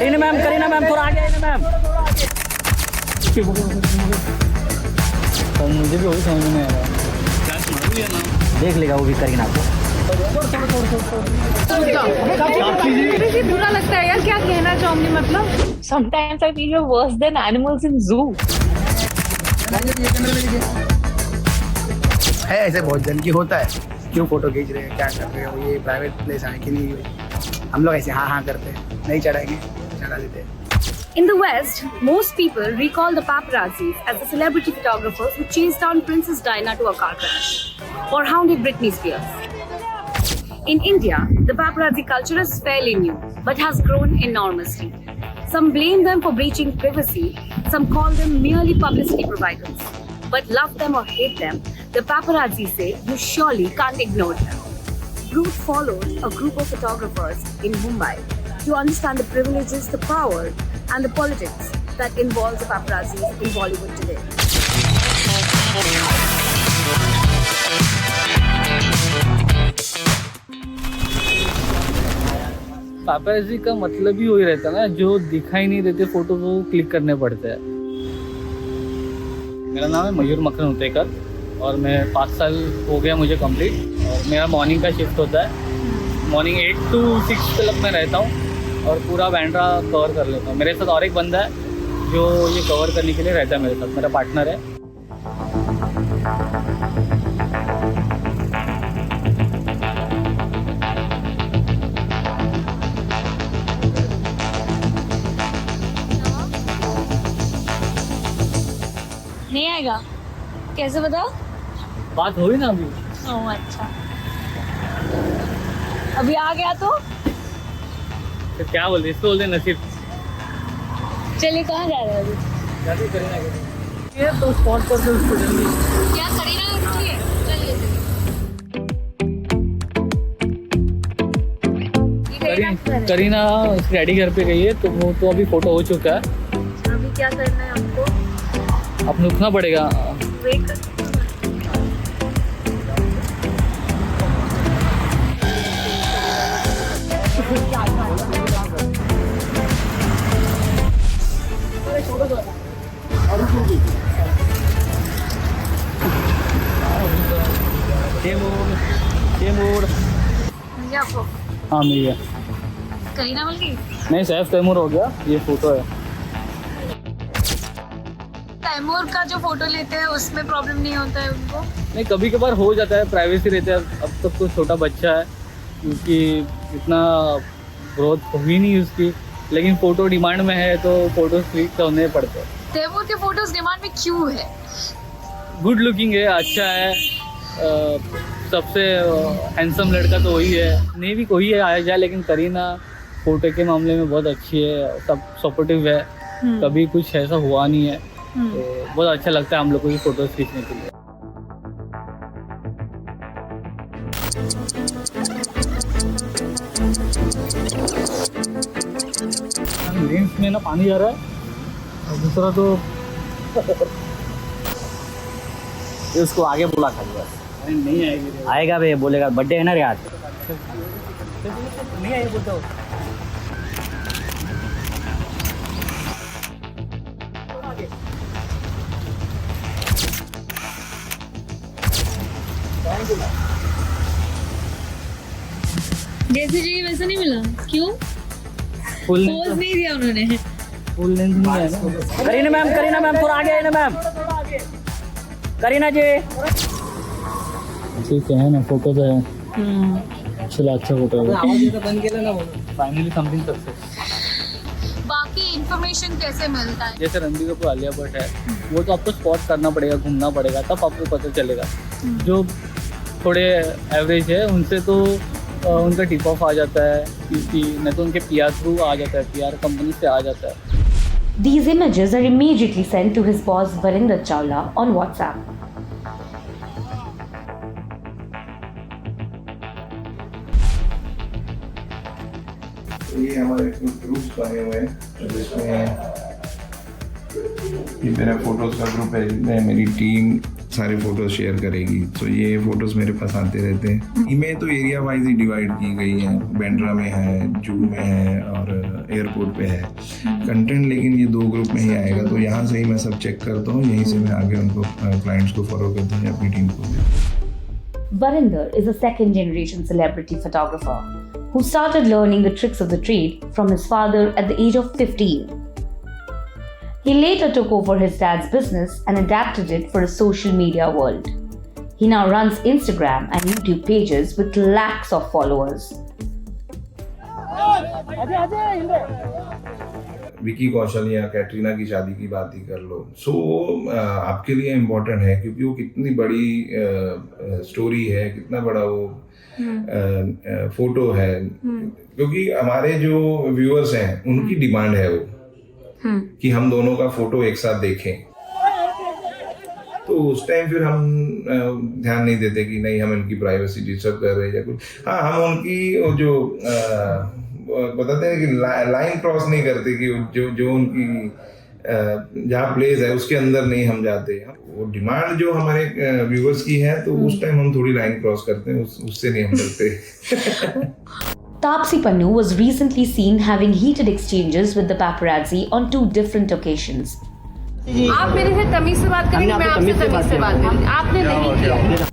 Kareena ma'am थोड़ा आगे आइए मैम। मुझे भी वही समझ में आ रहा है, देख लेगा वो भी करीना को। मुझे बुरा लगता है यार, क्या कहना चाहूंगी मतलब। Sometimes I feel you're worse than animals in zoo. है ऐसे बहुत जन की होता है, क्यों फोटो खींच रहे हैं, क्या कर रहे हो, ये प्राइवेट प्लेस है कि नहीं। हम लोग ऐसे हाँ करते हैं, नहीं चढ़ाएंगे चढ़ा देते हैं। In the West, most people recall the paparazzis as the celebrity photographers who chased down Princess Diana to a car crash or hounded Britney Spears. In India, the paparazzi culture is fairly new but has grown enormously. Some blame them for breaching privacy, some call them merely publicity providers. But love them or hate them, the paparazzi say you surely can't ignore them. Brute followed a group of photographers in Mumbai to understand the privileges, the power, and the politics that involves the paparazzi in Bollywood today. पापराज़ी का मतलब ही वही रहता है ना, जो दिखाई नहीं देते फोटो को क्लिक करने पड़ते हैं। मेरा नाम है मयूर मक्खन उतेकर और मैं 5 साल हो गया मुझे कंप्लीट। और मेरा मॉर्निंग का शिफ्ट होता है, मॉर्निंग 8 to 6 क्लब में रहता हूँ और पूरा बैंड्रा कवर कर लेता हूँ। मेरे साथ और एक बंदा है जो ये कवर करने के लिए रहता है मेरे साथ, मेरा पार्टनर है। नहीं आएगा? कैसे बताओ? बात हुई ना अभी। ओह अच्छा, अभी आ गया तो तो क्या बोलते, इसको बोलते नसीब। चलिए, कहाँ जा रहे हो अभी? जाते करीना के ये तो स्पॉट पर से उसको जल्दी क्या करीना इसलिए? चलिए करीना उसके डैडी घर पे गई है, तो वो तो अभी फोटो हो चुका है। अभी क्या करना है हमको? अब रुकना पड़ेगा। वेट कर। आपको हाँ मिल गया। करीना मिल गई? नहीं सैफ तैमूर हो गया, ये फोटो है। तैमूर का जो फोटो लेते हैं उसमें प्रॉब्लम नहीं होता है उनको? नहीं, कभी कभार हो जाता है, प्राइवेसी रहता है। अब तक तो छोटा बच्चा है, क्योंकि इतना ग्रोथ हुई नहीं उसकी, लेकिन फ़ोटो डिमांड में है तो फ़ोटो क्लिक करने पड़ते हैं। तैमूर के फोटोज डिमांड में क्यों है? गुड लुकिंग है, अच्छा है, सबसे हैंडसम लड़का तो वही है। नहीं भी कोई है आया जाए, लेकिन करीना फ़ोटो के मामले में बहुत अच्छी है, सब सपोर्टिव है, कभी कुछ ऐसा हुआ नहीं है। तो बहुत अच्छा लगता है हम लोग को ये फ़ोटोज़ खींचने के लिए। लेंस में ना पानी आ रहा है, और दूसरा तो उसको आगे बुला खा लिया। नहीं आएगी, आएगा भैया, बोलेगा बर्थडे है ना रे आज। नहीं आएगी बोलता हो। जैसे चाहिए वैसा नहीं मिला? क्यों? फुल पोज नहीं दिया उन्होंने। फुल लेंथ नहीं है ना। करीना मैम थोड़ा आगे आइए ना मैम। करीना जी ठीक है ना, फोटो तो है। चलो अच्छा फोटो है। Finally something success. बाकी इंफॉर्मेशन कैसे मिलता है? जैसे रणबीर कपूर, आलिया भट्ट है, वो तो आपको स्पॉट करना पड़ेगा, घूमना पड़ेगा, तब आपको पता चलेगा। जो थोड़े एवरेज है उनसे तो उनका टिप ऑफ आ जाता है, क्योंकि नहीं तो उनके पीआर थ्रू आ जाता है, पीआर कंपनी से आ जाता है। These images are immediately sent to his boss Varinder Chawla on WhatsApp. ये हमारे कुछ ग्रुप्स बने हुए हैं, जिसमें ये मेरा फोटोज़ का ग्रुप है, जिसमें मेरी टीम सारे फोटोज शेयर करेगी। तो ये फोटोज मेरे पास आते रहते हैं। इमेज तो एरिया वाइज ही डिवाइड की गई है, बैंड्रा में है, जू में है, और एयरपोर्ट पे है कंटेंट, लेकिन ये 2 ग्रुप में ही आएगा। तो यहाँ से ही मैं सब चेक करता हूँ, यहीं से मैं आगे उनको क्लाइंट्स को फॉलो करता हूँ या अपनी टीम को देता हूँ। Varinder is a second-generation celebrity photographer who started learning the tricks of the trade from his father at the age of 15. He later took over his dad's business and adapted it for a social media world. He now runs Instagram and YouTube pages with lakhs of followers. Vicky Kaushal या कैटरीना की शादी की बात ही कर लो, आपके लिए important है क्योंकि वो कितनी बड़ी स्टोरी है, कितना बड़ा वो फोटो है, क्योंकि हमारे जो व्यूअर्स हैं उनकी डिमांड है वो कि हम दोनों का फोटो एक साथ देखें। तो उस टाइम फिर हम ध्यान नहीं देते कि नहीं हम इनकी प्राइवेसी डिस्टर्ब कर रहे हैं या कुछ। हाँ, हम उनकी जो बताते हैं कि लाइन क्रॉस नहीं करते कि जो उनकी जहाँ प्लेस है उसके अंदर नहीं हम जाते। वो डिमांड जो हमारे व्यूअर्स की है तो उस टाइम हम थोड़ी लाइन क्रॉस करते हैं, उससे नहीं हम करते। Taapsee Pannu was recently seen having heated exchanges with the paparazzi on 2 different occasions. आप मेरे से तमीज से बात करेंगे, मैं आपसे तमीज से बात करूंगी, आपने नहीं किया।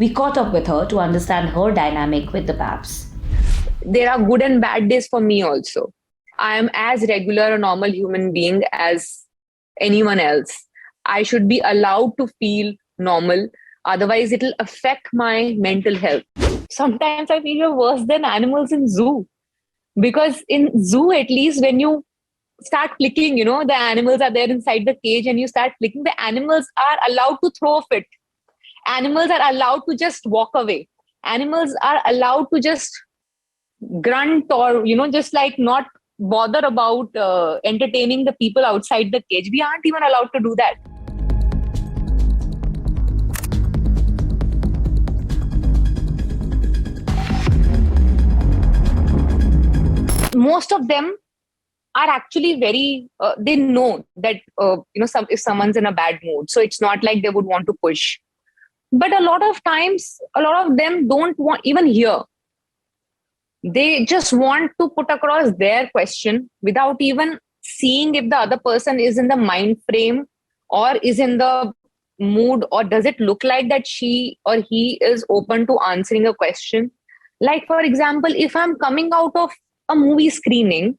We caught up with her to understand her dynamic with the paps. There are good and bad days for me also. I am as regular a normal human being as anyone else. I should be allowed to feel normal, otherwise it will affect my mental health. Sometimes I feel you're worse than animals in zoo, because in zoo at least when you start flicking, you know, the animals are there inside the cage and you start flicking, the animals are allowed to throw a fit. Animals are allowed to just walk away. Animals are allowed to just grunt or, you know, just like not bother about entertaining the people outside the cage. We aren't even allowed to do that. Most of them are actually very, they know that, you know, if someone's in a bad mood. So it's not like they would want to push. But a lot of times, a lot of them don't want even hear. They just want to put across their question without even seeing if the other person is in the mind frame or is in the mood, or does it look like that she or he is open to answering a question. Like, for example, if I'm coming out of a movie screening,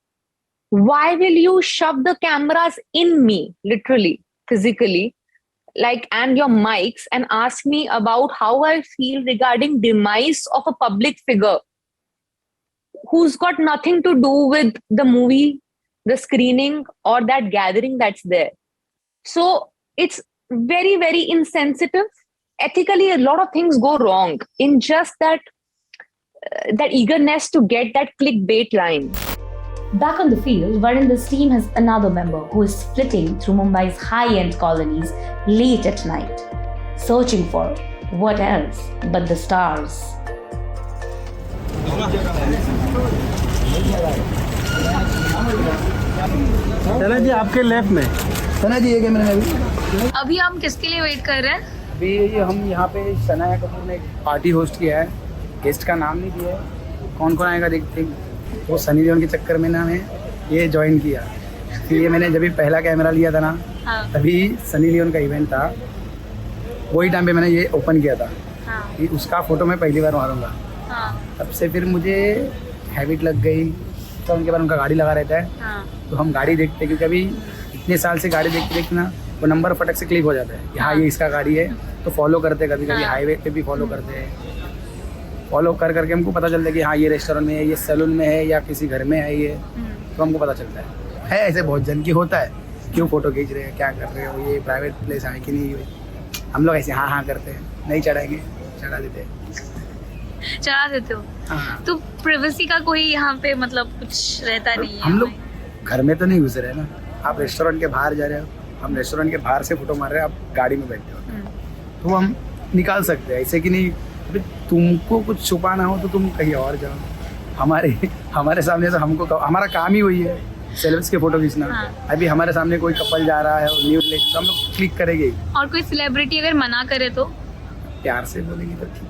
why will you shove the cameras in me, literally, physically, like, and your mics, and ask me about how I feel regarding demise of a public figure who's got nothing to do with the movie, the screening, or that gathering that's there. So it's very, very insensitive. Ethically, a lot of things go wrong in just that eagerness to get that clickbait line. Back on the field, Varinder's team has another member who is flitting through Mumbai's high-end colonies late at night, searching for what else but the stars. सना जी आपके left में, सना जी ये camera में अभी हम किसके लिए wait कर रहे हैं? अभी हम यहाँ पे सनाया कपूर ने एक पार्टी होस्ट किया है, गेस्ट का नाम नहीं दिया है, कौन कौन आएगा देखते हैं। वो सनी लियोन के चक्कर में ना मैं ये ज्वाइन किया। फिर ये मैंने जब भी पहला कैमरा लिया था ना, तभी सनी लियोन का इवेंट था, वही टाइम पे मैंने ये ओपन किया था कि उसका फोटो मैं पहली बार मारूंगा। तब से फिर मुझे हैबिट लग गई। तो उनके बाद उनका गाड़ी लगा रहता है, तो हम गाड़ी देखते, क्योंकि अभी इतने साल से गाड़ी देखते देखते ना वो नंबर फटक से क्लिक हो जाता है कि हाँ ये इसका गाड़ी है, तो फॉलो करते, कभी कभी हाईवे पे भी फॉलो करते हैं। फॉलो कर करके हमको पता चलता है कि हाँ ये रेस्टोरेंट में है, ये सैलून में है, या किसी घर में है ये, तो हमको पता चलता है ऐसे बहुत जन की होता है, क्यों फ़ोटो खींच रहे हैं, क्या कर रहे हो, ये प्राइवेट प्लेस है कि नहीं। हम लोग ऐसे हाँ करते हैं, नहीं चढ़ाएंगे, चढ़ा देते हैं। चढ़ा देते हो? हाँ। तो प्राइवेसी का कोई यहाँ पे मतलब कुछ रहता नहीं है? हम लोग घर में तो नहीं घुस रहे ना, आप रेस्टोरेंट के बाहर जा रहे हो, हम रेस्टोरेंट के बाहर से फोटो मार रहे हैं, आप गाड़ी में बैठे हो, तो हम निकाल सकते हैं ऐसे कि नहीं। तुमको कुछ छुपाना हो तो तुम कहीं और जाओ, हमारे सामने तो हमको, हमारा काम ही वही है सेलेब्स के फोटो खींचना। अभी हमारे सामने कोई कपल जा रहा है और न्यूड लेक, तो हम लोग क्लिक करेंगे। और कोई सेलिब्रिटी अगर मना करे तो प्यार से बोलेंगे तो ठीक है।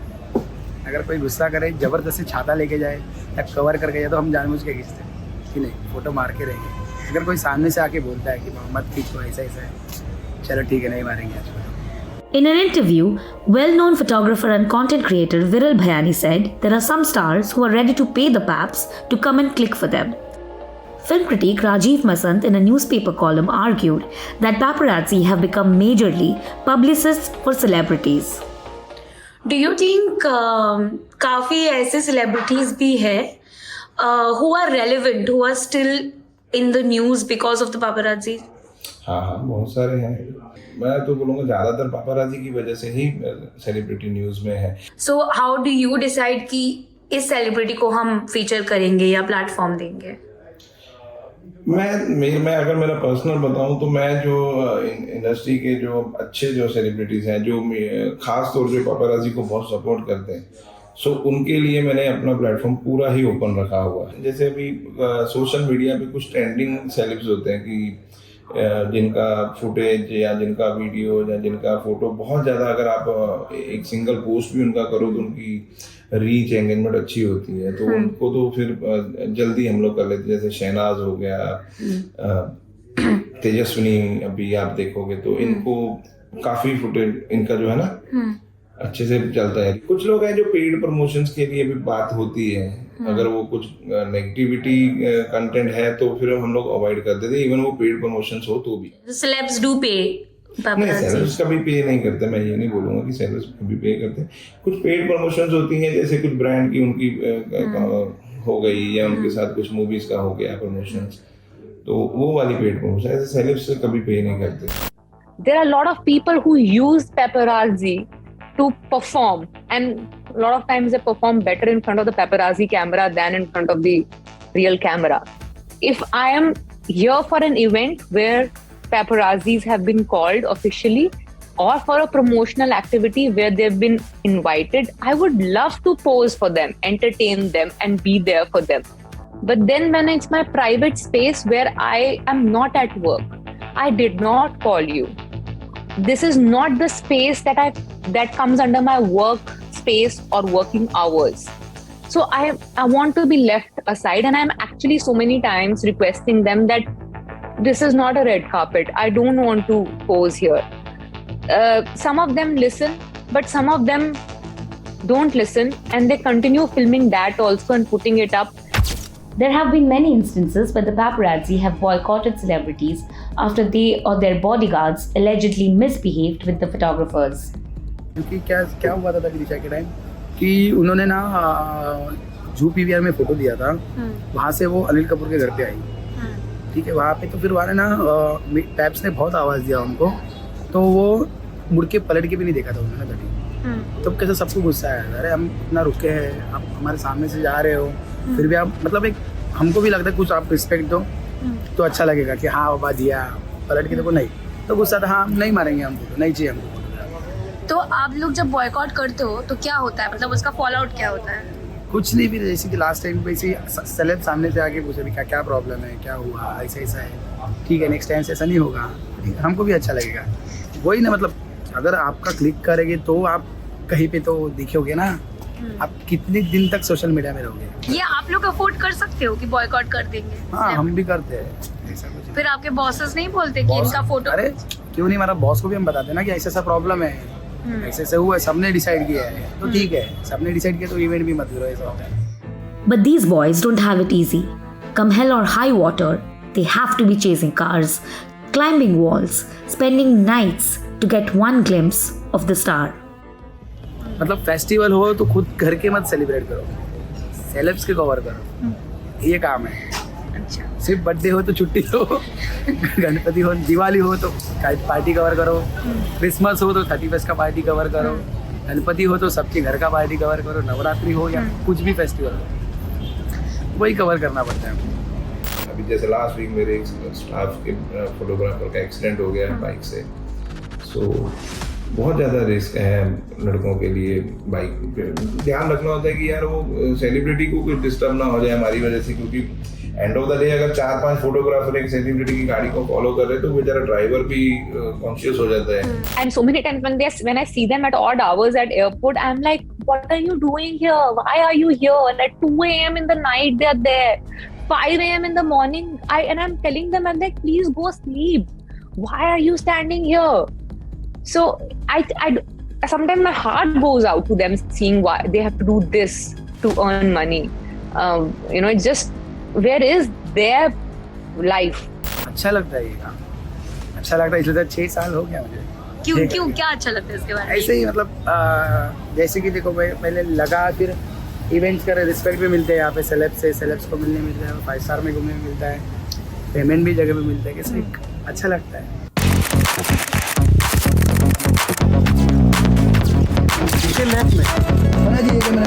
अगर कोई गुस्सा करे, जबरदस्ती छाता लेके जाए या कवर करके जाए, तो हम जानबूझ के खींचते हैं। कि नहीं फ़ोटो मार के रहेंगे। अगर कोई सामने से आके बोलता है कि मत खींचो ऐसा ऐसा है, चलो ठीक है नहीं मारेंगे आज। In an interview, well-known photographer and content creator Viral Bhayani said there are some stars who are ready to pay the paps to come and click for them. Film critic Rajiv Masant in a newspaper column argued that paparazzi have become majorly publicists for celebrities. Do you think काफ़ी ऐसे celebrities भी हैं who are relevant, who are still in the news because of the paparazzi? हाँ, बहुत सारे हैं। मैं तो बोलूँगा ज़्यादातर पापाराजी की वजह से ही सेलिब्रिटी न्यूज़ में है। So how do you decide कि इस सेलिब्रिटी को हम फीचर करेंगे या प्लेटफॉर्म देंगे? मैं अगर मेरा पर्सनल बताऊं तो मैं जो इंडस्ट्री के जो अच्छे जो सेलिब्रिटीज़ हैं, जो खास तौर से पापाराजी को बहुत सपोर्ट करते हैं, सो उनके लिए मैंने अपना प्लेटफॉर्म पूरा ही ओपन रखा हुआ है। जैसे अभी सोशल मीडिया पे कुछ ट्रेंडिंग सेलिब्स होते हैं कि जिनका फुटेज या जिनका वीडियो या जिनका फोटो बहुत ज़्यादा, अगर आप एक सिंगल पोस्ट भी उनका करो तो उनकी रीच एंगेजमेंट अच्छी होती है, तो उनको तो फिर जल्दी हम लोग कर लेते हैं। जैसे शहनाज हो गया, तेजस्विनी, अभी आप देखोगे तो इनको काफ़ी फुटेज इनका जो है ना अच्छे से चलता है। कुछ लोग हैं जो पेड प्रमोशंस के लिए भी बात होती है, अगर वो कुछ नेगेटिविटी कंटेंट है तो फिर हम लोग अवॉइड कर देते हैं, इवन वो पेड प्रमोशंस हो तो भी। Celebs do pay नहीं, सेलर्स कभी पे नहीं करते। मैं ये नहीं बोलूँगा कि सेलर्स कभी पे करते हैं। कुछ पेड प्रमोशंस होती हैं, जैसे कुछ ब्रांड की उनकी हो गई या उनके साथ कुछ मूवीज का हो गया प्रमोशंस, तो वो वाली पेड प्रमोशन। ऐसे सेलर्स से कभी पे नहीं करते। There are a lot of people who use paparazzi to perform, and a lot of times they perform better in front of the paparazzi camera than in front of the real camera. If I am here for an event where paparazzis have been called officially, or for a promotional activity where they've been invited, I would love to pose for them, entertain them, and be there for them. But then when it's my private space where I am not at work, I did not call you. This is not the space that comes under my work space or working hours. So I want to be left aside, and I'm actually so many times requesting them that this is not a red carpet. I don't want to pose here. Some of them listen, but some of them don't listen, and they continue filming that also and putting it up. There have been many instances where the paparazzi have boycotted celebrities after they or their bodyguards allegedly misbehaved with the photographers. क्योंकि क्या हुआ था दिशा के time कि उन्होंने ना जू PVR में फोटो दिया था, वहाँ से वो अनिल कपूर के घर पे आई, ठीक है, वहाँ पे तो फिर वहाँ ना टैप्स ने बहुत आवाज़ दिया उनको, तो वो मुड़ के पलट के भी नहीं देखा था उन्होंने कभी। तो कैसे सबको गुस्सा आया, अरे हम इतना रुके हैं, आप हमारे सामने से जा रहे हो, फिर भी आप मतलब एक हमको भी लगता है कुछ आप रिस्पेक्ट दो तो अच्छा लगेगा कि हाँ बाबा दिया, पलट के देखो नहीं, तो गुस्सा था, हाँ नहीं मारेंगे हमको, नहीं चाहिए हमको। तो आप लोग जब बॉयकॉट करते हो तो क्या होता है, मतलब उसका फॉल आउट क्या होता है? कुछ नहीं, फिर जैसे कि लास्ट टाइम पे ऐसे सेलेब सामने से आके पूछे भी क्या प्रॉब्लम है, क्या हुआ, ऐसा ऐसा है, ठीक है नेक्स्ट टाइम से ऐसा नहीं होगा, हमको भी अच्छा लगेगा। वही ना, मतलब अगर आपका क्लिक करेंगे तो आप कहीं पे तो दिखोगे ना, आप कितने दिन तक सोशल मीडिया में रहोगे। ये आप लोग अफोर्ड कर सकते हो कि बॉयकॉट कर देंगे? हाँ हम भी करते हैं ऐसा कुछ। फिर आपके बॉसेस नहीं बोलते कि इनका फोटो? अरे क्यों नहीं, हमारा बॉस को भी हम बताते ना कि ऐसा ऐसा प्रॉब्लम है, ऐसे ऐसे हुआ, सबने डिसाइड किया है तो ठीक है, सबने डिसाइड किया तो इवेंट भी मत करो, ऐसा होता है। But these boys don't have it easy. Come hell or high water, they have to be chasing cars, climbing walls, spending nights to get one glimpse of the star. मतलब festival हो तो खुद घर के मत सेलिब्रेट करो, celebs के cover करो, ये काम है। अच्छा, सिर्फ बर्थडे हो तो छुट्टी दो, गणपति हो, दिवाली हो तो पार्टी कवर करो, क्रिसमस हो तो 31 का पार्टी कवर करो, गणपति हो तो सबके घर का पार्टी कवर करो, नवरात्रि हो या कुछ भी फेस्टिवल हो, वही कवर करना पड़ता है। अभी जैसे लास्ट वीक मेरे एक स्टाफ के फोटोग्राफर का एक्सीडेंट हो गया है बाइक से, सो बहुत ज़्यादा रिस्क है लड़कों के लिए। बाइक पे ध्यान रखना होता है कि यार वो सेलिब्रिटी को कुछ डिस्टर्ब ना हो जाए हमारी वजह से, क्योंकि एंड ऑफ द डे अगर 4-5 फोटोग्राफर एक सेलिब्रिटी की गाड़ी को फॉलो कर रहे हैं तो बेचारा ड्राइवर भी कॉन्शियस हो जाता है। And so many times when I see them at odd hours at airport, I'm like, what are you doing here? Why are you here? And at 2 a.m. in the night they are there 5 a.m. in the morning. I'm telling them, I'm like, please go sleep. Why are you standing here? So I sometimes my heart goes out to them, seeing why they have to do this to earn money. It's just, where is their life? अच्छा लगता है ये काम, अच्छा लगता है। इसलिए 6 साल हो गया मुझे। क्यों क्या अच्छा लगता है इसके बारे में? ऐसे ही मतलब जैसे कि देखो पहले लगा, फिर इवेंट्स का रिस्पेक्ट भी मिलते हैं यहाँ पे, सेलेब्स को मिलने मिलता है, 5 स्टार में घूमने मिलता है, पेमेंट भी जगह पे मिलता है, कैसे अच्छा लगता है। लेफ्ट में बना दीजिएगा।